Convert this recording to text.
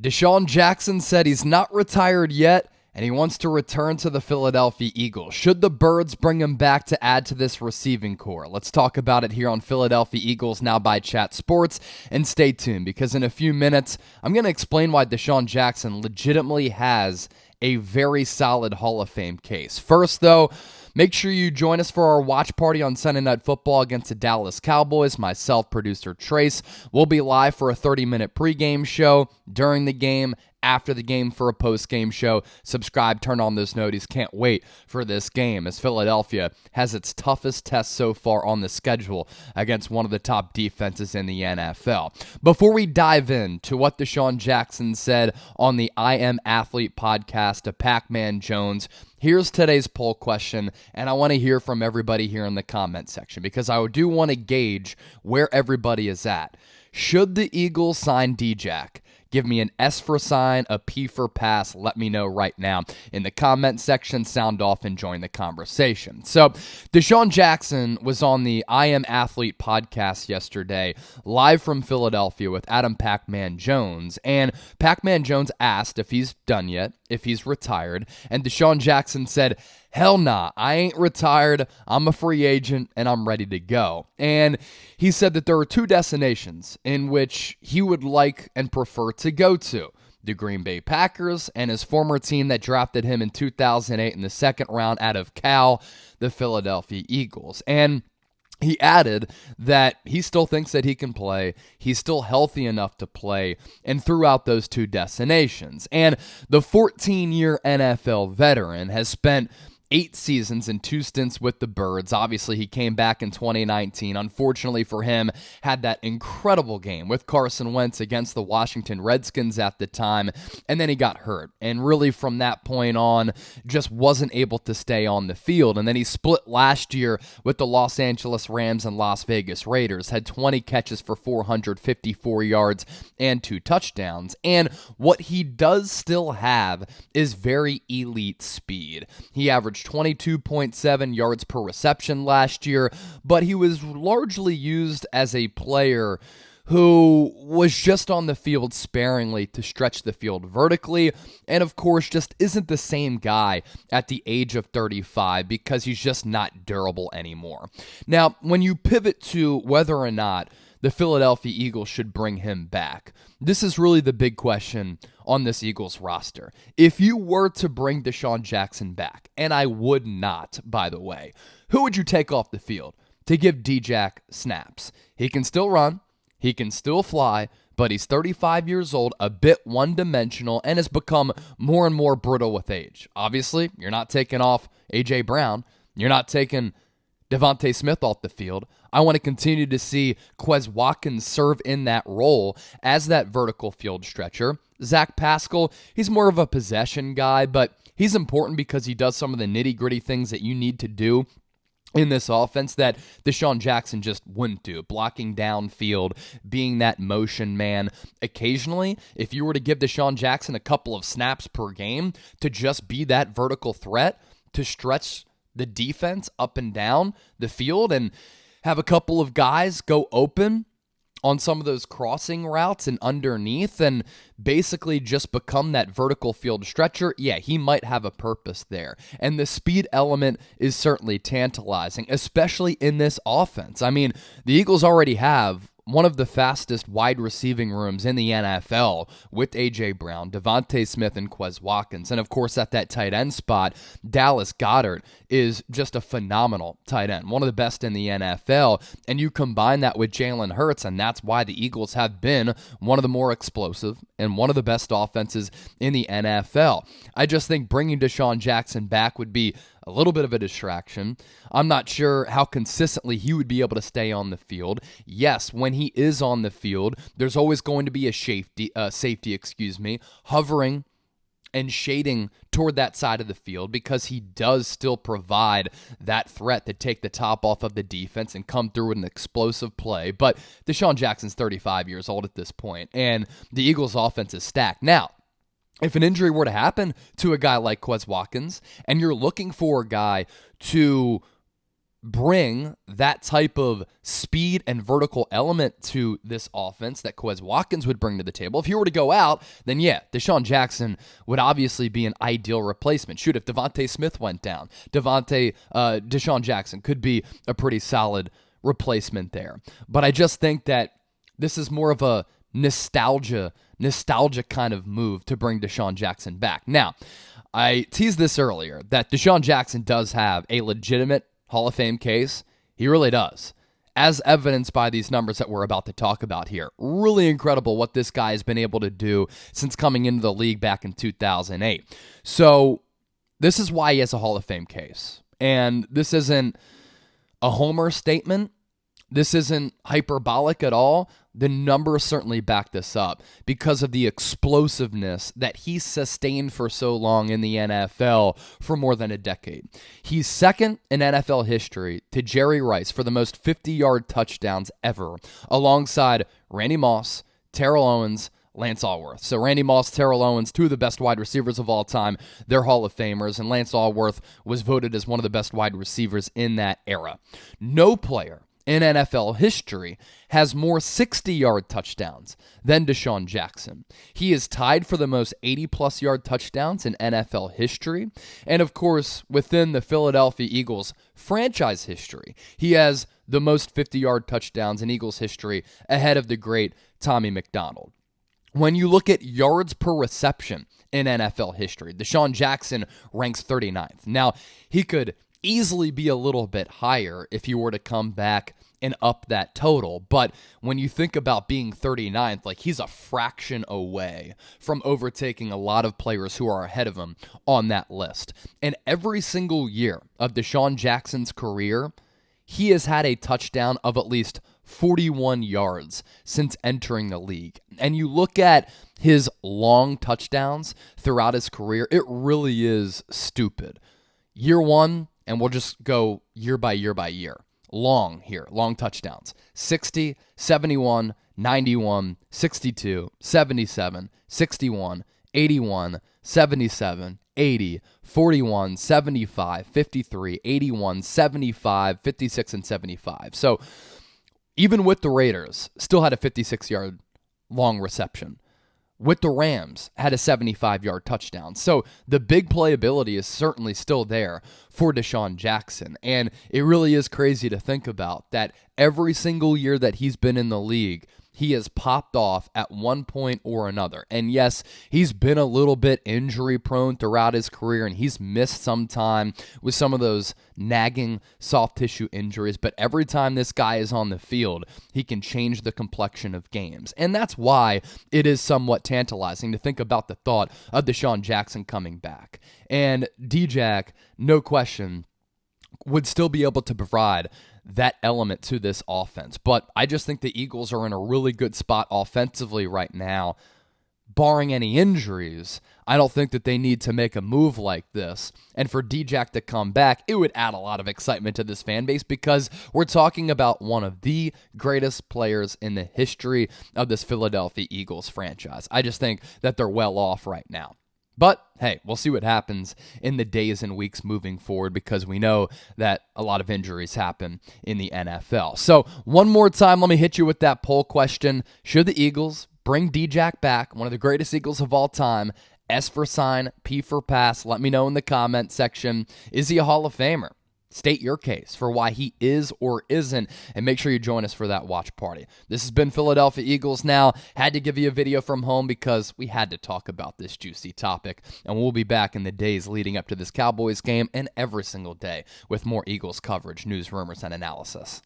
DeSean Jackson said he's not retired yet, and he wants to return to the Philadelphia Eagles. Should the Birds bring him back to add to this receiving core? Let's talk about it here on Philadelphia Eagles Now by Chat Sports, and stay tuned because in a few minutes, I'm going to explain why DeSean Jackson legitimately has a very solid Hall of Fame case. First, though, make sure you join us for our watch party on Sunday Night Football against the Dallas Cowboys. Myself, producer Trace, will be live for a 30-minute pregame show, during the game, after the game for a post-game show. Subscribe, turn on those notifications. Can't wait for this game as Philadelphia has its toughest test so far on the schedule against one of the top defenses in the NFL. Before we dive into what DeSean Jackson said on the I Am Athlete podcast to Pacman Jones, here's today's poll question, and I want to hear from everybody here in the comment section because I do want to gauge where everybody is at. Should the Eagles sign D-Jack? Give me an S for sign, a P for pass. Let me know right now in the comment section. Sound off and join the conversation. So, DeSean Jackson was on the I Am Athlete podcast yesterday, live from Philadelphia with Pacman Jones. And Pacman Jones asked if he's done yet, if he's retired. And DeSean Jackson said, hell nah, I ain't retired. I'm a free agent and I'm ready to go. And he said that there are two destinations in which he would like and prefer to go to: the Green Bay Packers and his former team that drafted him in 2008 in the second round out of Cal, the Philadelphia Eagles. And he added that he still thinks that he can play. He's still healthy enough to play, and throughout those two destinations. And the 14-year NFL veteran has spent 8 seasons and 2 stints with the Birds. Obviously, he came back in 2019. Unfortunately for him, had that incredible game with Carson Wentz against the Washington Redskins at the time, and then he got hurt. And really from that point on, just wasn't able to stay on the field. And then he split last year with the Los Angeles Rams and Las Vegas Raiders, had 20 catches for 454 yards and 2 touchdowns. And what he does still have is very elite speed. He averaged 22.7 yards per reception last year, but he was largely used as a player who was just on the field sparingly to stretch the field vertically, and of course just isn't the same guy at the age of 35 because he's just not durable anymore. Now, when you pivot to whether or not the Philadelphia Eagles should bring him back, this is really the big question on this Eagles roster. If you were to bring DeSean Jackson back, and I would not, by the way, who would you take off the field to give D-Jack snaps? He can still run, he can still fly, but he's 35 years old, a bit one-dimensional, and has become more and more brittle with age. Obviously, you're not taking off A.J. Brown, you're not taking Devontae Smith off the field. I want to continue to see Quez Watkins serve in that role as that vertical field stretcher. Zach Pascal, he's more of a possession guy, but he's important because he does some of the nitty-gritty things that you need to do in this offense that DeSean Jackson just wouldn't do. Blocking downfield, being that motion man. Occasionally, if you were to give DeSean Jackson a couple of snaps per game to just be that vertical threat, to stretch the defense up and down the field and have a couple of guys go open on some of those crossing routes and underneath and basically just become that vertical field stretcher, yeah, he might have a purpose there. And the speed element is certainly tantalizing, especially in this offense. I mean, the Eagles already have one of the fastest wide receiving rooms in the NFL with A.J. Brown, Devontae Smith, and Quez Watkins. And of course, at that tight end spot, Dallas Goedert is just a phenomenal tight end, one of the best in the NFL. And you combine that with Jalen Hurts, and that's why the Eagles have been one of the more explosive and one of the best offenses in the NFL. I just think bringing DeSean Jackson back would be a little bit of a distraction. I'm not sure how consistently he would be able to stay on the field. Yes, when he is on the field, there's always going to be a safety, hovering and shading toward that side of the field because he does still provide that threat to take the top off of the defense and come through with an explosive play. But DeSean Jackson's 35 years old at this point, and the Eagles' offense is stacked. Now, if an injury were to happen to a guy like Quez Watkins, and you're looking for a guy to bring that type of speed and vertical element to this offense that Quez Watkins would bring to the table. If he were to go out, then yeah, DeSean Jackson would obviously be an ideal replacement. Shoot, if Devontae Smith went down, DeSean Jackson could be a pretty solid replacement there. But I just think that this is more of a nostalgia kind of move to bring DeSean Jackson back. Now, I teased this earlier that DeSean Jackson does have a legitimate Hall of Fame case. He really does, as evidenced by these numbers that we're about to talk about here. Really incredible what this guy has been able to do since coming into the league back in 2008. So this is why he has a Hall of Fame case. And this isn't a homer statement. This isn't hyperbolic at all. The numbers certainly back this up because of the explosiveness that he sustained for so long in the NFL for more than a decade. He's second in NFL history to Jerry Rice for the most 50-yard touchdowns ever, alongside Randy Moss, Terrell Owens, Lance Allworth. So Randy Moss, Terrell Owens, two of the best wide receivers of all time. They're Hall of Famers, and Lance Allworth was voted as one of the best wide receivers in that era. No player in NFL history has more 60-yard touchdowns than DeSean Jackson. He is tied for the most 80-plus yard touchdowns in NFL history. And of course, within the Philadelphia Eagles franchise history, he has the most 50-yard touchdowns in Eagles history ahead of the great Tommy McDonald. When you look at yards per reception in NFL history, DeSean Jackson ranks 39th. Now, he could easily be a little bit higher if you were to come back and up that total. But when you think about being 39th, like, he's a fraction away from overtaking a lot of players who are ahead of him on that list. And every single year of DeSean Jackson's career, he has had a touchdown of at least 41 yards since entering the league. And you look at his long touchdowns throughout his career, it really is stupid. Year one, and we'll just go year by year by year. Long touchdowns. 60, 71, 91, 62, 77, 61, 81, 77, 80, 41, 75, 53, 81, 75, 56, and 75. So even with the Raiders, still had a 56-yard long reception. With the Rams, had a 75-yard touchdown. So the big playability is certainly still there for DeSean Jackson. And it really is crazy to think about that every single year that he's been in the league, he has popped off at one point or another. And yes, he's been a little bit injury prone throughout his career, and he's missed some time with some of those nagging soft tissue injuries. But every time this guy is on the field, he can change the complexion of games. And that's why it is somewhat tantalizing to think about the thought of DeSean Jackson coming back. And D-Jack, no question, would still be able to provide that element to this offense. But I just think the Eagles are in a really good spot offensively right now. Barring any injuries, I don't think that they need to make a move like this. And for D-Jack to come back, it would add a lot of excitement to this fan base because we're talking about one of the greatest players in the history of this Philadelphia Eagles franchise. I just think that they're well off right now. But, hey, we'll see what happens in the days and weeks moving forward because we know that a lot of injuries happen in the NFL. So, one more time, let me hit you with that poll question. Should the Eagles bring D-Jack back, one of the greatest Eagles of all time? S for sign, P for pass. Let me know in the comment section. Is he a Hall of Famer? State your case for why he is or isn't, and make sure you join us for that watch party. This has been Philadelphia Eagles Now. Had to give you a video from home because we had to talk about this juicy topic, and we'll be back in the days leading up to this Cowboys game and every single day with more Eagles coverage, news, rumors, and analysis.